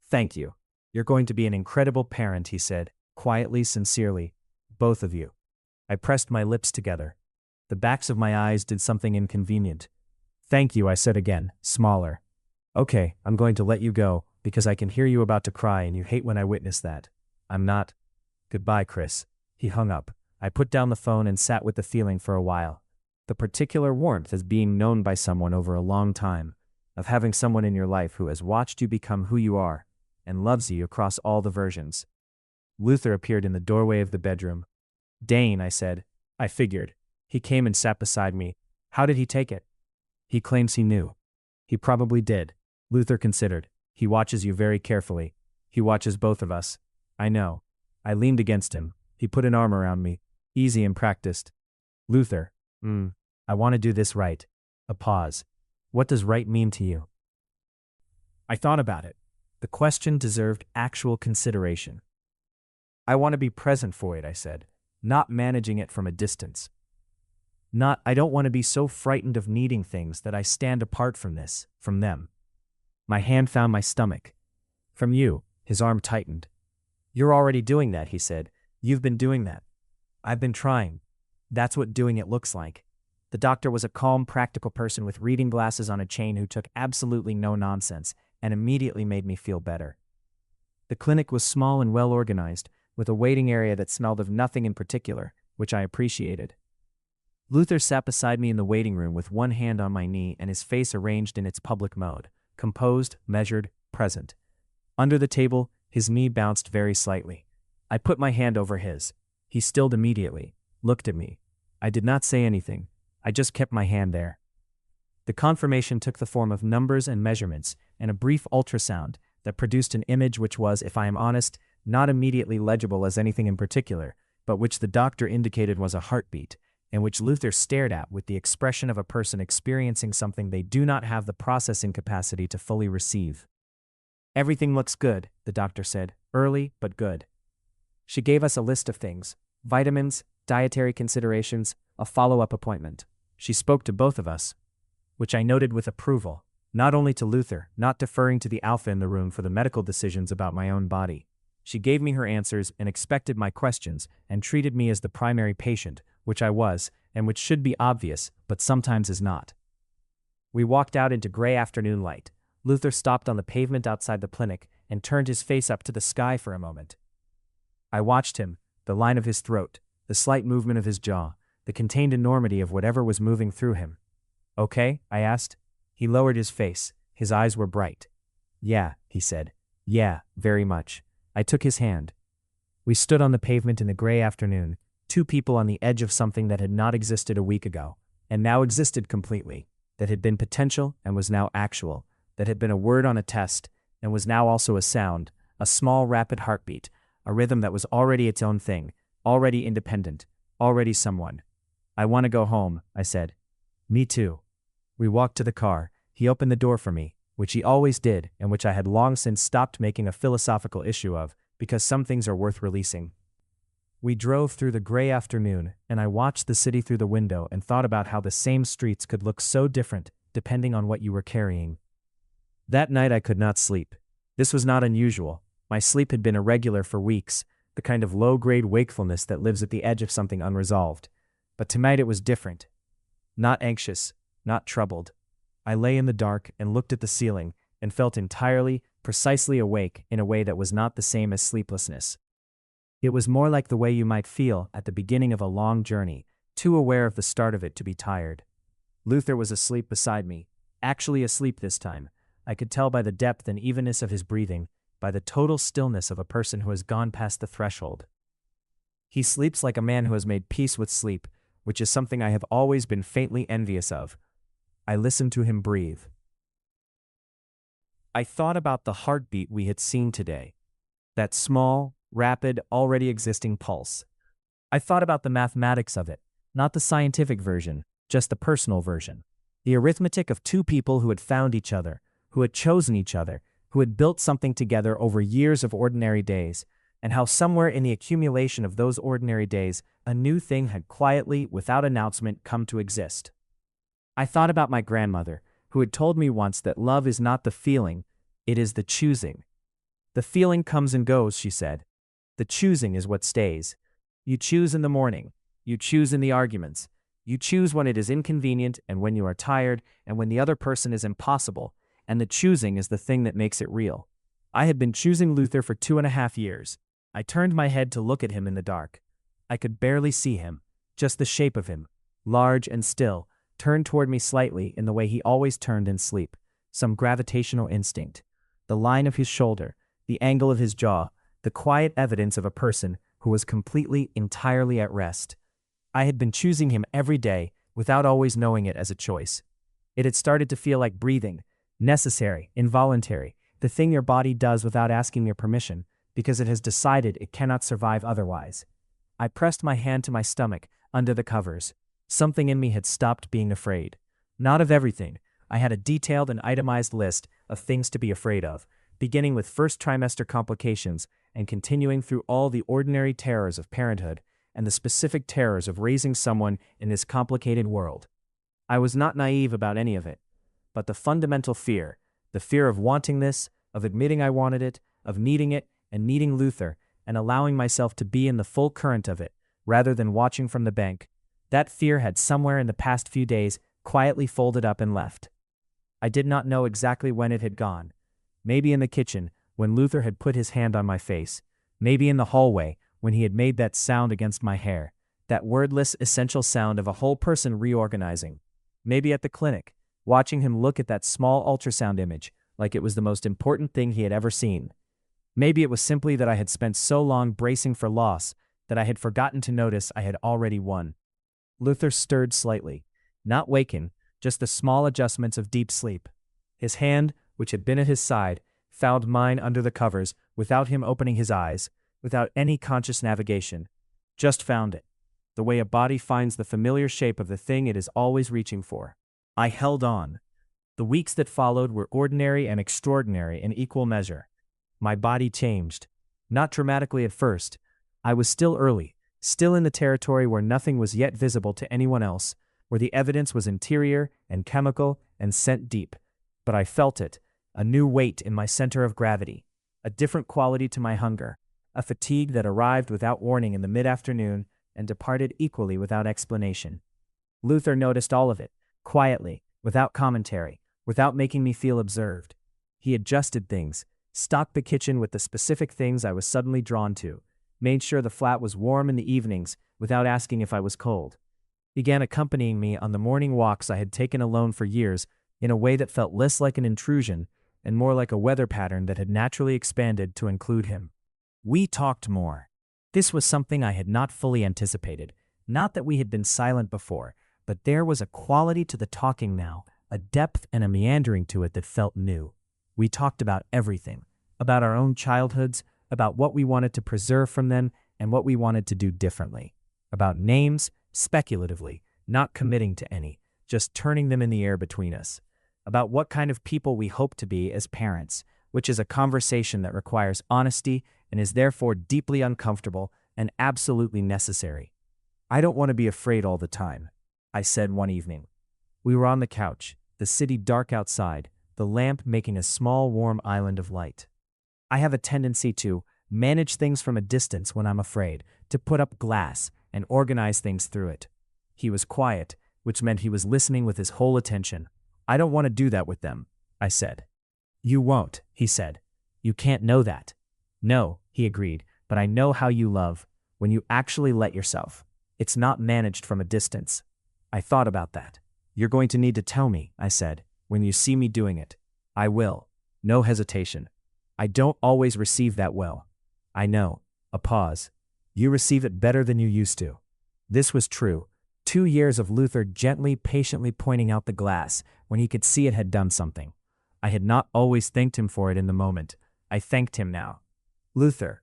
Thank you. You're going to be an incredible parent, he said, quietly, sincerely. Both of you. I pressed my lips together. The backs of my eyes did something inconvenient. Thank you, I said again, smaller. Okay, I'm going to let you go, because I can hear you about to cry and you hate when I witness that. I'm not. Goodbye, Chris. He hung up. I put down the phone and sat with the feeling for a while. The particular warmth as being known by someone over a long time, of having someone in your life who has watched you become who you are, and loves you across all the versions. Luther appeared in the doorway of the bedroom. Dane, I said. I figured. He came and sat beside me. How did he take it? He claims he knew. He probably did. Luther considered. He watches you very carefully. He watches both of us. I know. I leaned against him. He put an arm around me. Easy and practiced. Luther. I want to do this right. A pause. What does right mean to you? I thought about it. The question deserved actual consideration. I want to be present for it, I said, not managing it from a distance. I don't want to be so frightened of needing things that I stand apart from this, from them. My hand found my stomach. From you, his arm tightened. You're already doing that, he said. You've been doing that. I've been trying. That's what doing it looks like. The doctor was a calm, practical person with reading glasses on a chain who took absolutely no nonsense and immediately made me feel better. The clinic was small and well organized, with a waiting area that smelled of nothing in particular, which I appreciated. Luther sat beside me in the waiting room with one hand on my knee and his face arranged in its public mode, composed, measured, present. Under the table, his knee bounced very slightly. I put my hand over his. He stilled immediately, looked at me. I did not say anything. I just kept my hand there. The confirmation took the form of numbers and measurements and a brief ultrasound that produced an image which was, if I am honest, not immediately legible as anything in particular, but which the doctor indicated was a heartbeat, and which Luther stared at with the expression of a person experiencing something they do not have the processing capacity to fully receive. Everything looks good, the doctor said, early but good. She gave us a list of things, vitamins, dietary considerations, a follow-up appointment. She spoke to both of us, which I noted with approval, not only to Luther, not deferring to the alpha in the room for the medical decisions about my own body. She gave me her answers and expected my questions and treated me as the primary patient, which I was, and which should be obvious, but sometimes is not. We walked out into gray afternoon light. Luther stopped on the pavement outside the clinic and turned his face up to the sky for a moment. I watched him, the line of his throat, the slight movement of his jaw, the contained enormity of whatever was moving through him. Okay? I asked. He lowered his face. His eyes were bright. Yeah, he said. Yeah, very much. I took his hand. We stood on the pavement in the gray afternoon, two people on the edge of something that had not existed a week ago, and now existed completely, that had been potential and was now actual, that had been a word on a test and was now also a sound, a small rapid heartbeat, a rhythm that was already its own thing, already independent, already someone. I want to go home, I said. Me too. We walked to the car. He opened the door for me, which he always did and which I had long since stopped making a philosophical issue of, because some things are worth releasing. We drove through the gray afternoon, and I watched the city through the window and thought about how the same streets could look so different depending on what you were carrying. That night I could not sleep. This was not unusual. My sleep had been irregular for weeks, the kind of low-grade wakefulness that lives at the edge of something unresolved. But tonight it was different. Not anxious, not troubled. I lay in the dark and looked at the ceiling and felt entirely, precisely awake in a way that was not the same as sleeplessness. It was more like the way you might feel at the beginning of a long journey, too aware of the start of it to be tired. Luther was asleep beside me, actually asleep this time. I could tell by the depth and evenness of his breathing, by the total stillness of a person who has gone past the threshold. He sleeps like a man who has made peace with sleep, which is something I have always been faintly envious of. I listened to him breathe. I thought about the heartbeat we had seen today. That small, rapid, already existing pulse. I thought about the mathematics of it, not the scientific version, just the personal version. The arithmetic of two people who had found each other, who had chosen each other, who had built something together over years of ordinary days, and how somewhere in the accumulation of those ordinary days, a new thing had quietly, without announcement, come to exist. I thought about my grandmother, who had told me once that love is not the feeling, it is the choosing. The feeling comes and goes, she said. The choosing is what stays. You choose in the morning. You choose in the arguments. You choose when it is inconvenient and when you are tired and when the other person is impossible, and the choosing is the thing that makes it real. I had been choosing Luther for 2.5 years. I turned my head to look at him in the dark. I could barely see him, just the shape of him, large and still, turned toward me slightly in the way he always turned in sleep, some gravitational instinct. The line of his shoulder, the angle of his jaw, the quiet evidence of a person who was completely, entirely at rest. I had been choosing him every day without always knowing it as a choice. It had started to feel like breathing, necessary, involuntary, the thing your body does without asking your permission, because it has decided it cannot survive otherwise. I pressed my hand to my stomach, under the covers. Something in me had stopped being afraid. Not of everything. I had a detailed and itemized list of things to be afraid of, beginning with first trimester complications and continuing through all the ordinary terrors of parenthood and the specific terrors of raising someone in this complicated world. I was not naive about any of it, but the fundamental fear, the fear of wanting this, of admitting I wanted it, of needing it and needing Luther, and allowing myself to be in the full current of it, rather than watching from the bank, that fear had somewhere in the past few days quietly folded up and left. I did not know exactly when it had gone. Maybe in the kitchen, when Luther had put his hand on my face. Maybe in the hallway, when he had made that sound against my hair, that wordless, essential sound of a whole person reorganizing. Maybe at the clinic, watching him look at that small ultrasound image, like it was the most important thing he had ever seen. Maybe it was simply that I had spent so long bracing for loss that I had forgotten to notice I had already won. Luther stirred slightly, not waken, just the small adjustments of deep sleep. His hand, which had been at his side, found mine under the covers without him opening his eyes, without any conscious navigation. Just found it, the way a body finds the familiar shape of the thing it is always reaching for. I held on. The weeks that followed were ordinary and extraordinary in equal measure. My body changed. Not dramatically at first. I was still early, still in the territory where nothing was yet visible to anyone else, where the evidence was interior and chemical and scent deep. But I felt it, a new weight in my center of gravity, a different quality to my hunger, a fatigue that arrived without warning in the mid-afternoon and departed equally without explanation. Luther noticed all of it, quietly, without commentary, without making me feel observed. He adjusted things, stocked the kitchen with the specific things I was suddenly drawn to, made sure the flat was warm in the evenings without asking if I was cold, began accompanying me on the morning walks I had taken alone for years in a way that felt less like an intrusion and more like a weather pattern that had naturally expanded to include him. We talked more. This was something I had not fully anticipated. Not that we had been silent before, but there was a quality to the talking now, a depth and a meandering to it that felt new. We talked about everything, about our own childhoods, about what we wanted to preserve from them and what we wanted to do differently, about names, speculatively, not committing to any, just turning them in the air between us, about what kind of people we hope to be as parents, which is a conversation that requires honesty and is therefore deeply uncomfortable and absolutely necessary. I don't want to be afraid all the time, I said one evening. We were on the couch, the city dark outside, the lamp making a small warm island of light. I have a tendency to manage things from a distance when I'm afraid, to put up glass and organize things through it. He was quiet, which meant he was listening with his whole attention. I don't want to do that with them, I said. You won't, he said. You can't know that. No, he agreed, but I know how you love, when you actually let yourself. It's not managed from a distance. I thought about that. You're going to need to tell me, I said, when you see me doing it. I will. No hesitation. I don't always receive that well. I know. A pause. You receive it better than you used to. This was true. 2 years of Luther gently, patiently pointing out the glass when he could see it had done something. I had not always thanked him for it in the moment. I thanked him now. Luther,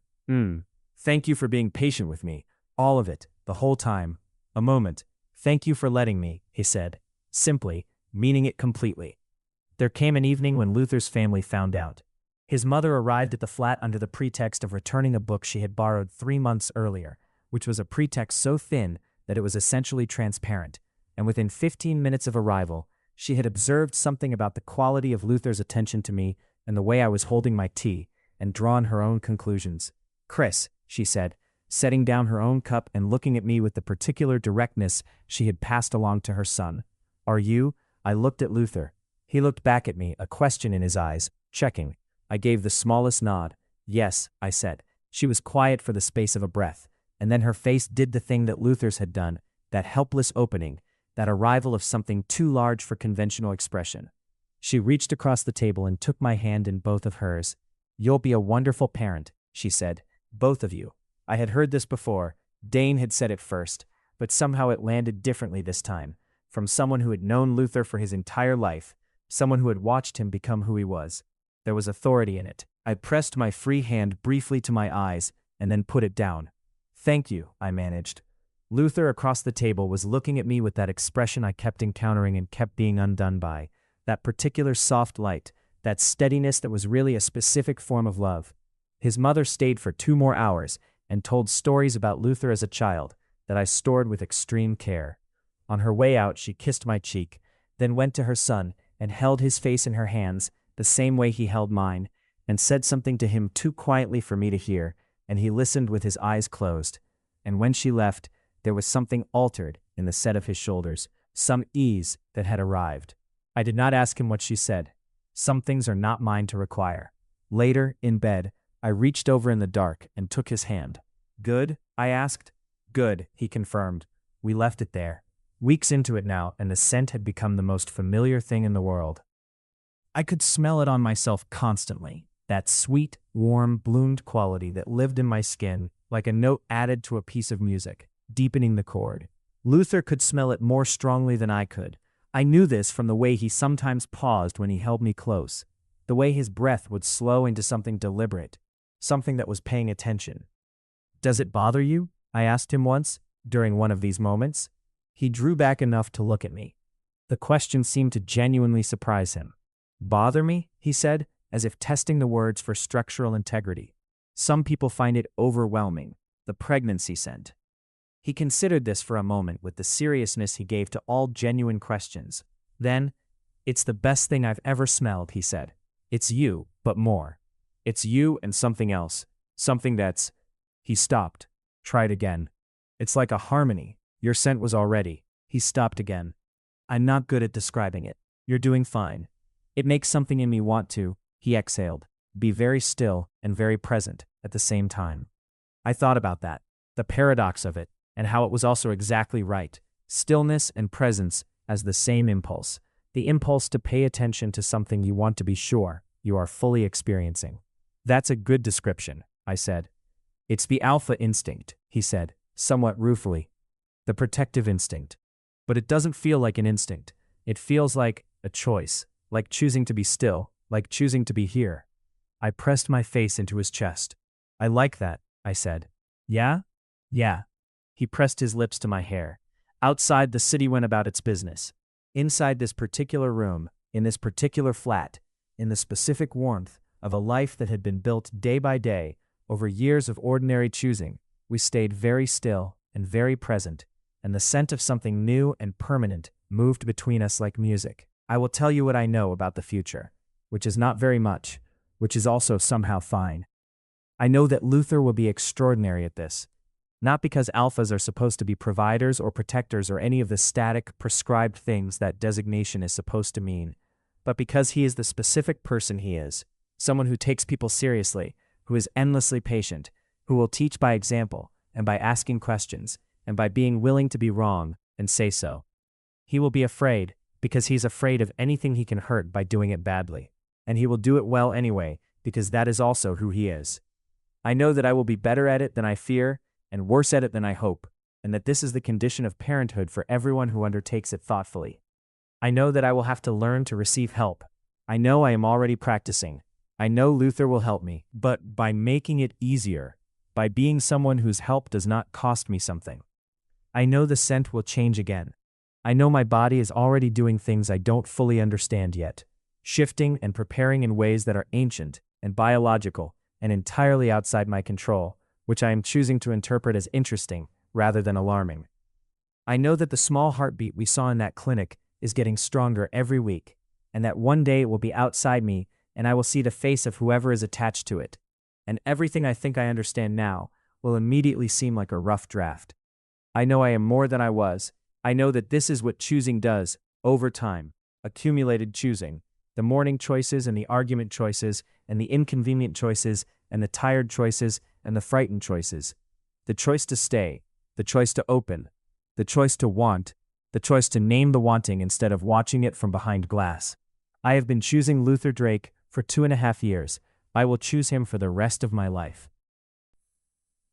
thank you for being patient with me. All of it, the whole time. A moment. Thank you for letting me, he said. Simply, meaning it completely. There came an evening when Luther's family found out. His mother arrived at the flat under the pretext of returning a book she had borrowed 3 months earlier, which was a pretext so thin that it was essentially transparent, and within 15 minutes of arrival, she had observed something about the quality of Luther's attention to me and the way I was holding my tea, and drawn her own conclusions. Chris, she said, setting down her own cup and looking at me with the particular directness she had passed along to her son. Are you? I looked at Luther. He looked back at me, a question in his eyes, checking. I gave the smallest nod. Yes, I said. She was quiet for the space of a breath, and then her face did the thing that Luther's had done, that helpless opening, that arrival of something too large for conventional expression. She reached across the table and took my hand in both of hers. You'll be a wonderful parent, she said. Both of you. I had heard this before. Dane had said it first, but somehow it landed differently this time, from someone who had known Luther for his entire life, someone who had watched him become who he was. There was authority in it. I pressed my free hand briefly to my eyes and then put it down. Thank you, I managed. Luther across the table was looking at me with that expression I kept encountering and kept being undone by, that particular soft light, that steadiness that was really a specific form of love. His mother stayed for 2 more hours and told stories about Luther as a child that I stored with extreme care. On her way out, she kissed my cheek, then went to her son and held his face in her hands the same way he held mine, and said something to him too quietly for me to hear, and he listened with his eyes closed. And when she left, there was something altered in the set of his shoulders, some ease that had arrived. I did not ask him what she said. Some things are not mine to require. Later, in bed, I reached over in the dark and took his hand. Good? I asked. Good, he confirmed. We left it there. Weeks into it now, and the scent had become the most familiar thing in the world. I could smell it on myself constantly, that sweet, warm, bloomed quality that lived in my skin like a note added to a piece of music, deepening the chord. Luther could smell it more strongly than I could. I knew this from the way he sometimes paused when he held me close, the way his breath would slow into something deliberate, something that was paying attention. Does it bother you? I asked him once, during one of these moments. He drew back enough to look at me. The question seemed to genuinely surprise him. Bother me? He said, as if testing the words for structural integrity. Some people find it overwhelming, the pregnancy scent. He considered this for a moment with the seriousness he gave to all genuine questions. Then, it's the best thing I've ever smelled, he said. It's you, but more. It's you and something else. Something that's... He stopped. Tried again. It's like a harmony. Your scent was already... He stopped again. I'm not good at describing it. You're doing fine. It makes something in me want to, he exhaled, be very still and very present at the same time. I thought about that, the paradox of it, and how it was also exactly right. Stillness and presence as the same impulse, the impulse to pay attention to something you want to be sure you are fully experiencing. That's a good description, I said. It's the alpha instinct, he said, somewhat ruefully. The protective instinct. But it doesn't feel like an instinct. It feels like a choice, like choosing to be still, like choosing to be here. I pressed my face into his chest. I like that, I said. Yeah? Yeah. He pressed his lips to my hair. Outside, the city went about its business. Inside this particular room, in this particular flat, in the specific warmth of a life that had been built day by day over years of ordinary choosing, We stayed very still and very present, and the scent of something new and permanent moved between us like music. I will tell you what I know about the future, which is not very much, which is also somehow fine. I know that Luther will be extraordinary at this, not because alphas are supposed to be providers or protectors or any of the static, prescribed things that designation is supposed to mean, but because he is the specific person he is, someone who takes people seriously, who is endlessly patient, who will teach by example, and by asking questions, and by being willing to be wrong and say so. He will be afraid, because he's afraid of anything he can hurt by doing it badly, and he will do it well anyway, because that is also who he is. I know that I will be better at it than I fear, and worse at it than I hope, and that this is the condition of parenthood for everyone who undertakes it thoughtfully. I know that I will have to learn to receive help. I know I am already practicing. I know Luther will help me, but by making it easier, by being someone whose help does not cost me something. I know the scent will change again. I know my body is already doing things I don't fully understand yet, shifting and preparing in ways that are ancient and biological and entirely outside my control, which I am choosing to interpret as interesting rather than alarming. I know that the small heartbeat we saw in that clinic is getting stronger every week, and that one day it will be outside me and I will see the face of whoever is attached to it, and everything I think I understand now will immediately seem like a rough draft. I know I am more than I was. I know that this is what choosing does, over time, accumulated choosing, the morning choices and the argument choices and the inconvenient choices and the tired choices and the frightened choices, the choice to stay, the choice to open, the choice to want, the choice to name the wanting instead of watching it from behind glass. I have been choosing Luther Drake for 2.5 years. I will choose him for the rest of my life.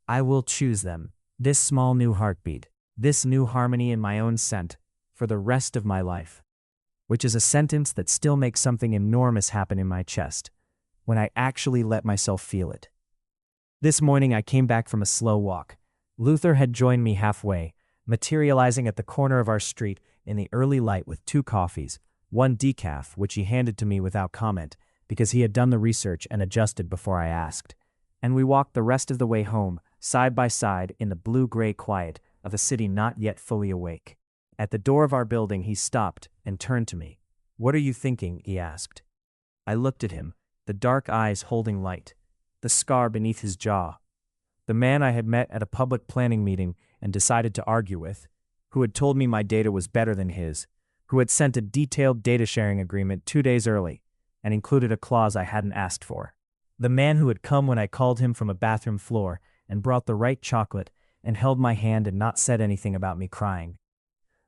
I will choose them, this small new heartbeat, this new harmony in my own scent, for the rest of my life. Which is a sentence that still makes something enormous happen in my chest, when I actually let myself feel it. This morning I came back from a slow walk. Luther had joined me halfway, materializing at the corner of our street in the early light with 2 coffees, 1 decaf, which he handed to me without comment, because he had done the research and adjusted before I asked. And we walked the rest of the way home, side by side in the blue-gray quiet of a city not yet fully awake. At the door of our building he stopped and turned to me. "What are you thinking?" he asked. I looked at him, the dark eyes holding light, the scar beneath his jaw. The man I had met at a public planning meeting and decided to argue with, who had told me my data was better than his, who had sent a detailed data sharing agreement 2 days early and included a clause I hadn't asked for. The man who had come when I called him from a bathroom floor and brought the right chocolate and held my hand and not said anything about me crying.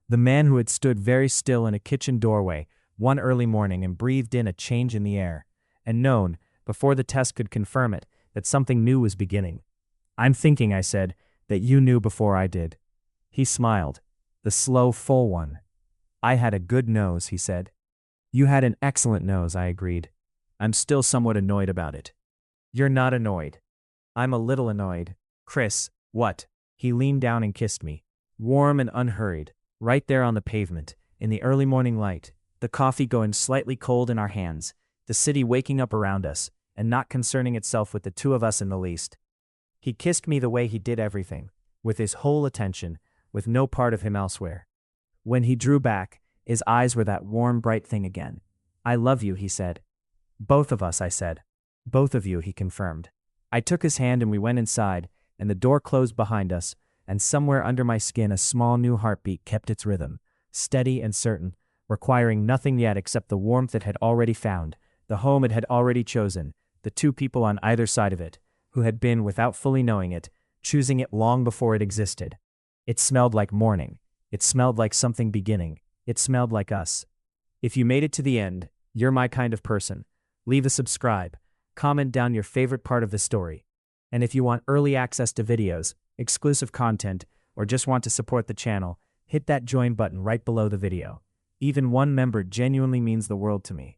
The man who had stood very still in a kitchen doorway one early morning and breathed in a change in the air, and known, before the test could confirm it, that something new was beginning. "I'm thinking," I said, "that you knew before I did." He smiled, the slow, full one. "I had a good nose," he said. "You had an excellent nose," I agreed. "I'm still somewhat annoyed about it." "You're not annoyed." "I'm a little annoyed." "Chris, what?" He leaned down and kissed me, warm and unhurried, right there on the pavement, in the early morning light, the coffee going slightly cold in our hands, the city waking up around us, and not concerning itself with the 2 of us in the least. He kissed me the way he did everything, with his whole attention, with no part of him elsewhere. When he drew back, his eyes were that warm, bright thing again. "I love you," he said. "Both of us," I said. "Both of you," he confirmed. I took his hand and we went inside, and the door closed behind us, and somewhere under my skin a small new heartbeat kept its rhythm, steady and certain, requiring nothing yet except the warmth it had already found, the home it had already chosen, the 2 people on either side of it, who had been, without fully knowing it, choosing it long before it existed. It smelled like morning. It smelled like something beginning. It smelled like us. If you made it to the end, you're my kind of person. Leave a subscribe, comment down your favorite part of the story. And if you want early access to videos, exclusive content, or just want to support the channel, hit that join button right below the video. Even 1 member genuinely means the world to me.